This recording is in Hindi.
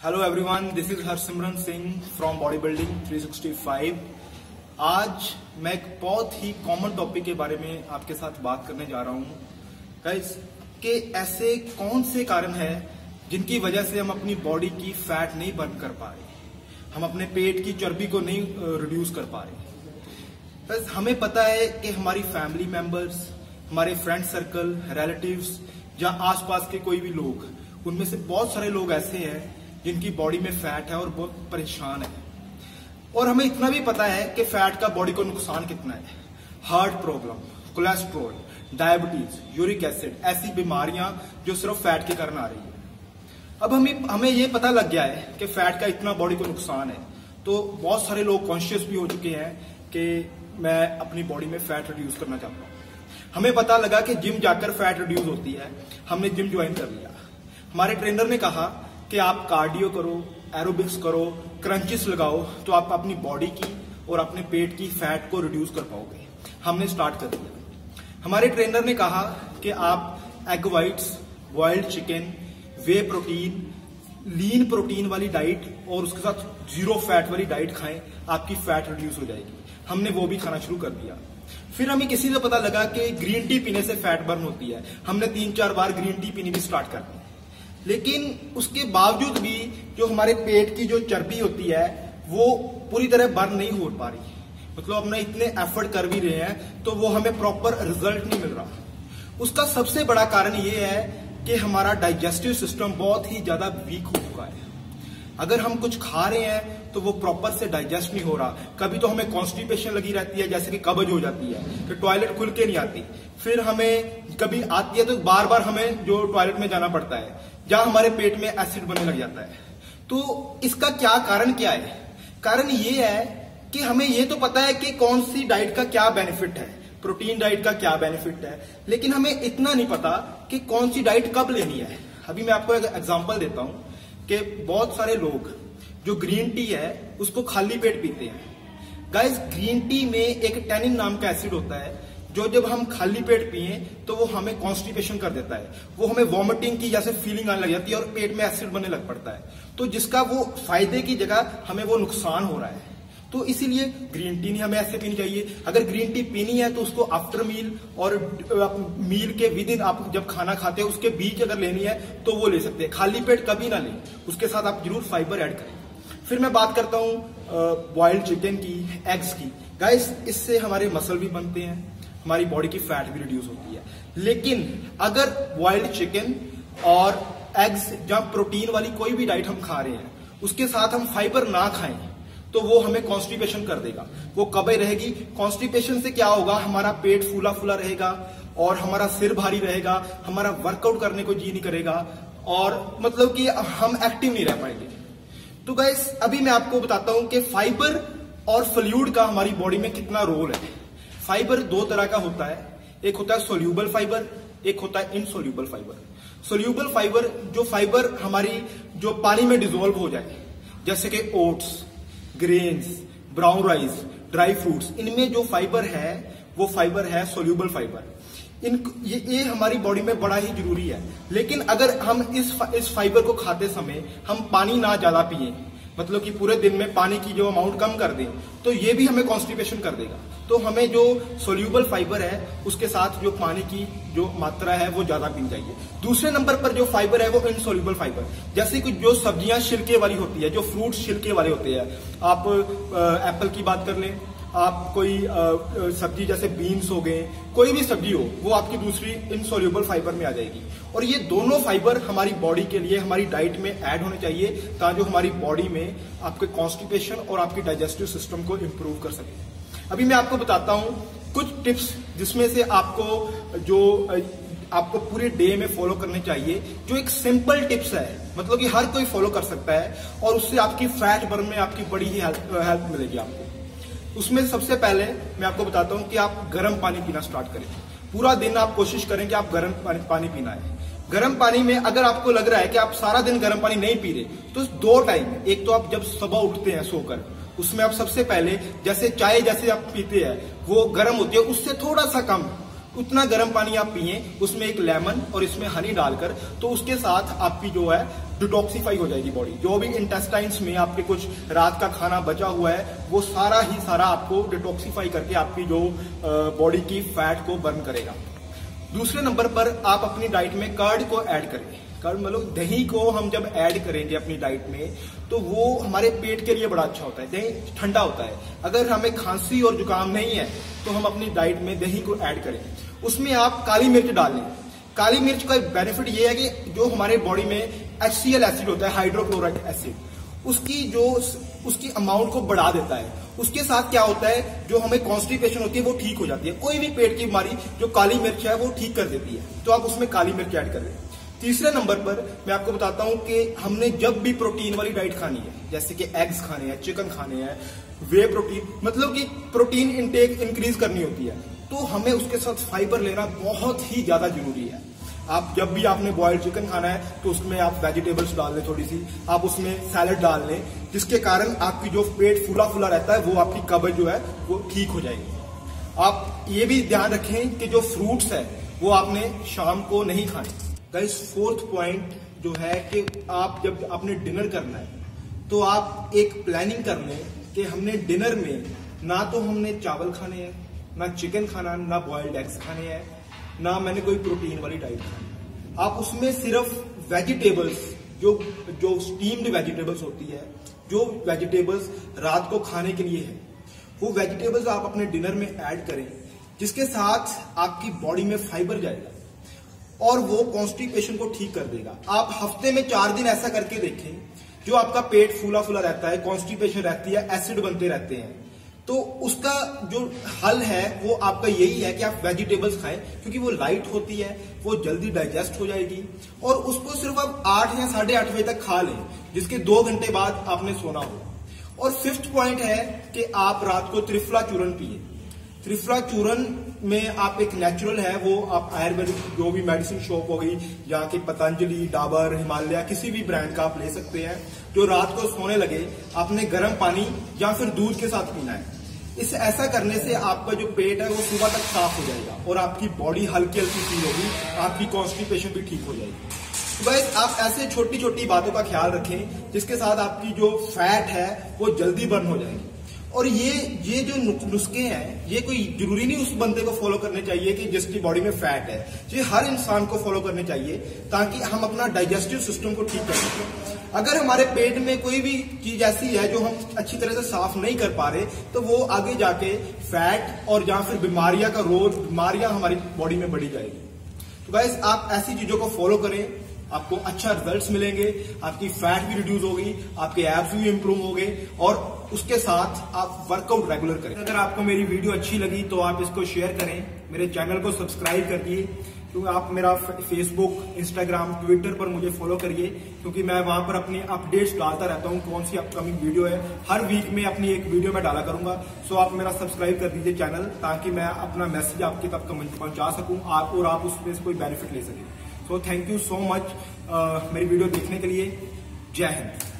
Hello everyone, this is Harsimran Singh from body building 365। आज मैं एक बहुत ही कॉमन टॉपिक के बारे में आपके साथ बात करने जा रहा हूँ गाइस, कि ऐसे कौन से कारण हैं जिनकी वजह से हम अपनी बॉडी की फैट नहीं बर्न कर पा रहे, हम अपने पेट की चर्बी को नहीं रिड्यूस कर पा रहे। बस हमें पता है कि हमारी फैमिली मेंबर्स, हमारे फ्रेंड सर्कल, रिलेटिव्स या आसपास के कोई भी लोग, उनमें से बहुत सारे लोग ऐसे हैं जिनकी बॉडी में फैट है और बहुत परेशान है। और हमें इतना भी पता है कि फैट का बॉडी को नुकसान कितना है। Heart problem, cholesterol, diabetes, uric acid, ऐसी बीमारियां जो सिर्फ फैट के कारण आ रही है। अब हमें ये पता लग गया है कि फैट का इतना बॉडी को नुकसान है, तो बहुत सारे लोग कॉन्शियस भी हो चुके हैं कि मैं अपनी बॉडी में फैट रिड्यूस करना चाहता हूँ। हमें पता लगा कि जिम जाकर फैट रिड्यूस होती है, हमने जिम ज्वाइन कर लिया। हमारे ट्रेनर ने कहा कि आप कार्डियो करो, एरोबिक्स करो, क्रंचेस लगाओ, तो आप अपनी बॉडी की और अपने पेट की फैट को रिड्यूस कर पाओगे। हमने स्टार्ट कर दिया। हमारे ट्रेनर ने कहा कि आप एग वाइट्स, बॉइल्ड चिकन, वे प्रोटीन, लीन प्रोटीन वाली डाइट और उसके साथ जीरो फैट वाली डाइट खाएं, आपकी फैट रिड्यूस हो जाएगी। हमने वो भी खाना शुरू कर दिया। फिर हमें किसी से पता लगा कि ग्रीन टी पीने से फैट बर्न होती है। हमने 3-4 बार ग्रीन टी पीनी भी स्टार्ट कर दी। लेकिन उसके बावजूद भी जो हमारे पेट की जो चर्बी होती है वो पूरी तरह बर्न नहीं हो पा रही। मतलब अपना इतने एफर्ट कर भी रहे हैं तो वो हमें प्रॉपर रिजल्ट नहीं मिल रहा। उसका सबसे बड़ा कारण ये है कि हमारा डाइजेस्टिव सिस्टम बहुत ही ज्यादा वीक हो चुका है। अगर हम कुछ खा रहे हैं तो वो प्रॉपर से डाइजेस्ट नहीं हो रहा। कभी तो हमें कॉन्स्टिपेशन लगी रहती है, जैसे कि कब्ज हो जाती है, कि टॉयलेट खुल के नहीं आती। फिर हमें कभी आती है तो बार बार हमें जो टॉयलेट में जाना पड़ता है, जहां हमारे पेट में एसिड बनने लग जाता है। तो इसका क्या कारण क्या है? कारण ये है कि हमें ये तो पता है कि कौन सी डाइट का क्या बेनिफिट है, प्रोटीन डाइट का क्या बेनिफिट है, लेकिन हमें इतना नहीं पता कि कौन सी डाइट कब लेनी है। अभी मैं आपको एक एग्जांपल देता हूं कि बहुत सारे लोग जो ग्रीन टी है उसको खाली पेट पीते हैं। गाइस, ग्रीन टी में एक टैनिन नाम का एसिड होता है जो जब हम खाली पेट पिए तो वो हमें कॉन्स्टिपेशन कर देता है। वो हमें वॉमिटिंग की जैसे फीलिंग आने लग जाती है और पेट में एसिड बनने लग पड़ता है। तो जिसका वो फायदे की जगह हमें वो नुकसान हो रहा है। तो इसीलिए ग्रीन टी नहीं हमें ऐसे पीनी चाहिए। अगर ग्रीन टी पीनी है तो उसको आफ्टर मील और मील के विद इन, आप जब खाना खाते हैं उसके बीच अगर लेनी है तो वो ले सकते हैं। खाली पेट कभी ना लें। उसके साथ आप जरूर फाइबर ऐड करें। फिर मैं बात करता हूँ बॉइल्ड चिकन की, एग्स की। गाइस, इससे हमारे मसल भी बनते हैं, हमारी बॉडी की फैट भी रिड्यूस होती है। लेकिन अगर बॉइल्ड चिकन और एग्स या प्रोटीन वाली कोई भी डाइट हम खा रहे हैं, उसके साथ हम फाइबर ना खाएं तो वो हमें कॉन्स्टिपेशन कर देगा। वो कब्ज रहेगी। कॉन्स्टिपेशन से क्या होगा? हमारा पेट फूला फूला रहेगा और हमारा सिर भारी रहेगा, हमारा वर्कआउट करने को जी नहीं करेगा और मतलब कि हम एक्टिव नहीं रह पाएंगे। तो गाइस, अभी मैं आपको बताता हूं कि फाइबर और फ्लूइड का हमारी बॉडी में कितना रोल है। फाइबर 2 तरह का होता है। एक होता है सोल्यूबल फाइबर, एक होता है इनसोल्यूबल फाइबर। सोल्यूबल फाइबर, जो फाइबर हमारी जो पानी में डिसॉल्व हो जाए, जैसे कि oats, grains, brown rice, dry fruits, इनमें जो फाइबर है वो फाइबर है सोल्यूबल फाइबर। ये हमारी बॉडी में बड़ा ही जरूरी है। लेकिन अगर हम इस फाइबर को खाते समय हम पानी ना ज्यादा पिए, मतलब कि पूरे दिन में पानी की जो अमाउंट कम कर दें, तो ये भी हमें कॉन्स्टिपेशन कर देगा। तो हमें जो सोल्यूबल फाइबर है उसके साथ जो पानी की जो मात्रा है वो ज्यादा पीनी चाहिए। दूसरे नंबर पर जो फाइबर है वो इनसोल्यूबल फाइबर, जैसे कि जो सब्जियां छिलके वाली होती है, जो फ्रूट्स छिलके वाले होते हैं। आप एप्पल की बात कर लें, आप कोई सब्जी जैसे बीन्स हो गए, कोई भी सब्जी हो, वो आपकी दूसरी इनसोल्यूबल फाइबर में आ जाएगी। और ये दोनों फाइबर हमारी बॉडी के लिए हमारी डाइट में ऐड होने चाहिए, ताकि जो हमारी बॉडी में आपके कॉन्स्टिपेशन और आपकी डाइजेस्टिव सिस्टम को इंप्रूव कर सके। अभी मैं आपको बताता हूं कुछ टिप्स, जिसमें से आपको पूरे डे में फॉलो करने चाहिए, जो एक सिंपल टिप्स है, मतलब कि हर कोई फॉलो कर सकता है और उससे आपकी फैट बर्न में आपकी बड़ी ही हेल्प मिलेगी आपको। उसमें सबसे पहले मैं आपको बताता हूं कि आप गर्म पानी पीना स्टार्ट करें। पूरा दिन आप कोशिश करें कि आप गर्म पानी पीना है। गर्म पानी में अगर आपको लग रहा है कि आप सारा दिन गर्म पानी नहीं पी रहे, तो 2 टाइम, एक तो आप जब सुबह उठते हैं सोकर, उसमें आप सबसे पहले जैसे चाय जैसे आप पीते हैं वो गर्म होती है, उससे थोड़ा सा कम उतना गर्म पानी आप पिए, उसमें एक लेमन और इसमें हनी डालकर, तो उसके साथ आपकी जो है डिटॉक्सिफाई हो जाएगी बॉडी। जो भी इंटेस्टाइन्स में आपके कुछ रात का खाना बचा हुआ है वो सारा ही सारा आपको डिटॉक्सिफाई करके आपकी जो बॉडी की फैट को बर्न करेगा। दूसरे नंबर पर आप अपनी डाइट में कर्ड को ऐड करें। कर्ड मतलब दही को हम जब ऐड करेंगे अपनी डाइट में तो वो हमारे पेट के लिए बड़ा अच्छा होता है। दही ठंडा होता है। अगर हमें खांसी और जुकाम नहीं है तो हम अपनी डाइट में दही को ऐड करें। उसमें आप काली मिर्च डाल लें। काली मिर्च का बेनिफिट ये है कि जो हमारे बॉडी में HCl एसिड होता है, हाइड्रोक्लोराइड एसिड, उसकी अमाउंट को बढ़ा देता है। उसके साथ क्या होता है, जो हमें कॉन्स्टिपेशन होती है वो ठीक हो जाती है। कोई भी पेट की बीमारी जो काली मिर्च है वो ठीक कर देती है। तो आप उसमें काली मिर्च ऐड करें। तीसरे नंबर पर मैं आपको बताता हूं कि हमने जब भी प्रोटीन वाली डाइट खानी है, जैसे कि एग्स खाने हैं, चिकन खाने हैं, वे प्रोटीन मतलब कि प्रोटीन इंटेक इंक्रीज करनी होती है, तो हमें उसके साथ फाइबर लेना बहुत ही ज्यादा जरूरी है। आप जब भी आपने बॉइल्ड चिकन खाना है तो उसमें आप वेजिटेबल्स डाल लें, थोड़ी सी आप उसमें सैलड डाल लें, जिसके कारण आपकी जो पेट फूला फूला रहता है वो आपकी कब्ज जो है वो ठीक हो जाएगी। आप ये भी ध्यान रखें कि जो फ्रूट्स है वो आपने शाम को नहीं खाने। गाइस, फोर्थ पॉइंट जो है कि आप जब आपने डिनर करना है तो आप एक प्लानिंग कर लें कि हमने डिनर में ना तो हमने चावल खाने हैं, ना चिकन खाना, ना बॉइल्ड एग्स खाने हैं, ना मैंने कोई प्रोटीन वाली डाइट खानी। आप उसमें सिर्फ वेजिटेबल्स, जो स्टीम्ड वेजिटेबल्स होती है, जो वेजिटेबल्स रात को खाने के लिए है, वो वेजिटेबल्स आप अपने डिनर में ऐड करें, जिसके साथ आपकी बॉडी में फाइबर जाएगा और वो कॉन्स्टिपेशन को ठीक कर देगा। आप हफ्ते में 4 दिन ऐसा करके देखें, जो आपका पेट फूला फूला रहता है, कॉन्स्टिपेशन रहती है, एसिड बनते रहते हैं, तो उसका जो हल है वो आपका यही है कि आप वेजिटेबल्स खाएं, क्योंकि वो लाइट होती है, वो जल्दी डाइजेस्ट हो जाएगी और उसको सिर्फ आप 8 या 8:30 बजे तक खा लें, जिसके 2 घंटे बाद आपने सोना हो। और फिफ्थ पॉइंट है कि आप रात को त्रिफला चूर्ण पिए। त्रिफला चूर्ण में आप एक नेचुरल है, वो आप आयुर्वेदिक जो भी मेडिसिन शॉप हो गई, यहाँ के पतंजलि, डाबर, हिमालय, किसी भी ब्रांड का आप ले सकते हैं, जो रात को सोने लगे आपने गर्म पानी या फिर दूध के साथ पीना है। इस ऐसा करने से आपका जो पेट है वो सुबह तक साफ हो जाएगा और आपकी बॉडी हल्की हल्की फील होगी, आपकी कॉन्स्टिपेशन भी ठीक हो जाएगी। तो गाइस, आप ऐसे छोटी छोटी बातों का ख्याल रखें जिसके साथ आपकी जो फैट है वो जल्दी बर्न हो जाएगी। और ये जो नुस्खे हैं, ये कोई जरूरी नहीं उस बंदे को फॉलो करने चाहिए कि जिसकी बॉडी में फैट है। ये हर इंसान को फॉलो करने चाहिए ताकि हम अपना डाइजेस्टिव सिस्टम को ठीक कर सकें। अगर हमारे पेट में कोई भी चीज ऐसी है जो हम अच्छी तरह से साफ नहीं कर पा रहे, तो वो आगे जाके फैट और या फिर बीमारियां हमारी बॉडी में बढ़ी जाएगी। तो गाइस, आप ऐसी चीजों को फॉलो करें, आपको अच्छा रिजल्ट्स मिलेंगे, आपकी फैट भी रिड्यूस होगी, आपके एब्स भी इंप्रूव होंगे और उसके साथ आप वर्कआउट रेगुलर करें। अगर आपको मेरी वीडियो अच्छी लगी तो आप इसको शेयर करें, मेरे चैनल को सब्सक्राइब करिए, क्योंकि आप मेरा फेसबुक, इंस्टाग्राम, ट्विटर पर मुझे फॉलो करिए, क्योंकि मैं वहां पर अपनी अपडेट्स डालता रहता हूं, कौन सी अपकमिंग वीडियो है। हर वीक में अपनी एक वीडियो में डाला करूंगा। सो आप मेरा सब्सक्राइब कर दीजिए चैनल, ताकि मैं अपना मैसेज आपके तक पहुंचा सकूं और आप उसमें से कोई बेनिफिट ले सकें। So thank you so much मेरी वीडियो देखने के लिए। जय हिंद।